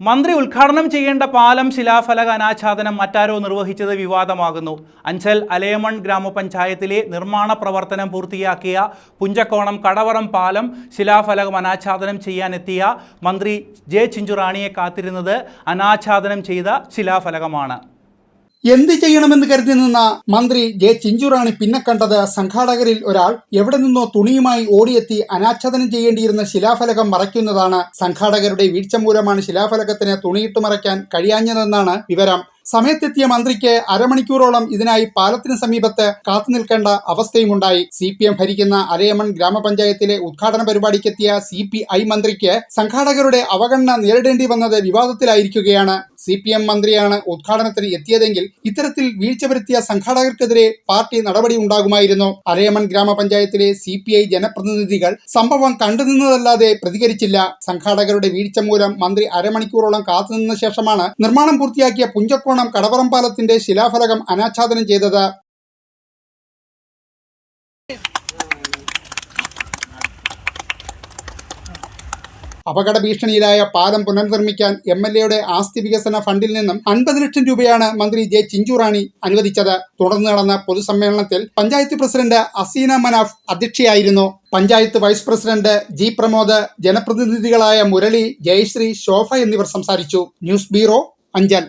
മന്ത്രി ഉദ്ഘാടനം ചെയ്യേണ്ട പാലം ശിലാഫലക അനാച്ഛാദനം മറ്റാരോ നിർവഹിച്ചത് വിവാദമാകുന്നു. അഞ്ചൽ അലയമൺ ഗ്രാമപഞ്ചായത്തിലെ നിർമ്മാണ പ്രവർത്തനം പൂർത്തിയാക്കിയ പുഞ്ചക്കോണം കടവറം പാലം ശിലാഫലകം അനാച്ഛാദനം ചെയ്യാനെത്തിയ മന്ത്രി ജെ ചിഞ്ചുറാണിയെ കാത്തിരുന്നത് അനാച്ഛാദനം ചെയ്ത ശിലാഫലകമാണ്. എന്ത് ചെയ്യണമെന്ന് കരുതി നിന്ന മന്ത്രി ജെ ചിഞ്ചുറാണി പിന്നെ കണ്ടത് സംഘാടകരിൽ ഒരാൾ എവിടെ നിന്നോ തുണിയുമായി ഓടിയെത്തി അനാച്ഛാദനം ചെയ്യേണ്ടിയിരുന്ന ശിലാഫലകം മറയ്ക്കുന്നതാണ്. സംഘാടകരുടെ വീഴ്ച മൂലമാണ് ശിലാഫലകത്തിന് തുണിയിട്ട് മറയ്ക്കാൻ കഴിയാഞ്ഞതെന്നാണ് വിവരം. സമയത്തെത്തിയ മന്ത്രിക്ക് അരമണിക്കൂറോളം ഇതിനായി പാലത്തിന് സമീപത്ത് കാത്തുനിൽക്കേണ്ട അവസ്ഥയുമുണ്ടായി. CPM ഭരിക്കുന്ന അലയമൺ ഗ്രാമപഞ്ചായത്തിലെ ഉദ്ഘാടന പരിപാടിക്കെത്തിയ CPI മന്ത്രിക്ക് സംഘാടകരുടെ അവഗണന നേരിടേണ്ടി വന്നത് വിവാദത്തിലായിരിക്കുകയാണ്. CPM മന്ത്രിയാണ് ഉദ്ഘാടനത്തിന് എത്തിയതെങ്കിൽ ഇത്തരത്തിൽ വീഴ്ച വരുത്തിയ സംഘാടകർക്കെതിരെ പാർട്ടി നടപടി ഉണ്ടാകുമായിരുന്നു. അലയമൺ ഗ്രാമപഞ്ചായത്തിലെ CPI ജനപ്രതിനിധികൾ സംഭവം കണ്ടുനിന്നതല്ലാതെ പ്രതികരിച്ചില്ല. സംഘാടകരുടെ വീഴ്ച മൂലം മന്ത്രി അരമണിക്കൂറോളം കാത്തുനിന്ന ശേഷമാണ് നിർമ്മാണം പൂർത്തിയാക്കിയ പുഞ്ചക്കോണം കടവറം പാലത്തിന്റെ ശിലാഫലകം അനാച്ഛാദനം ചെയ്തത്. അപകട ഭീഷണിയിലായ പാലം പുനർനിർമ്മിക്കാൻ MLAയുടെ ആസ്തി വികസന ഫണ്ടിൽ നിന്നും 50 ലക്ഷം രൂപയാണ് മന്ത്രി ജെ ചിഞ്ചുറാണി അനുവദിച്ചത്. തുടർന്ന് നടന്ന പൊതുസമ്മേളനത്തിൽ പഞ്ചായത്ത് പ്രസിഡന്റ് അസീന മനാഫ് അധ്യക്ഷയായിരുന്നു. Panchayat vice president G Pramod, ജനപ്രതിനിധികളായ മുരളി, ജയശ്രീ, ശോഭ എന്നിവർ സംസാരിച്ചു. News bureau, Anchal.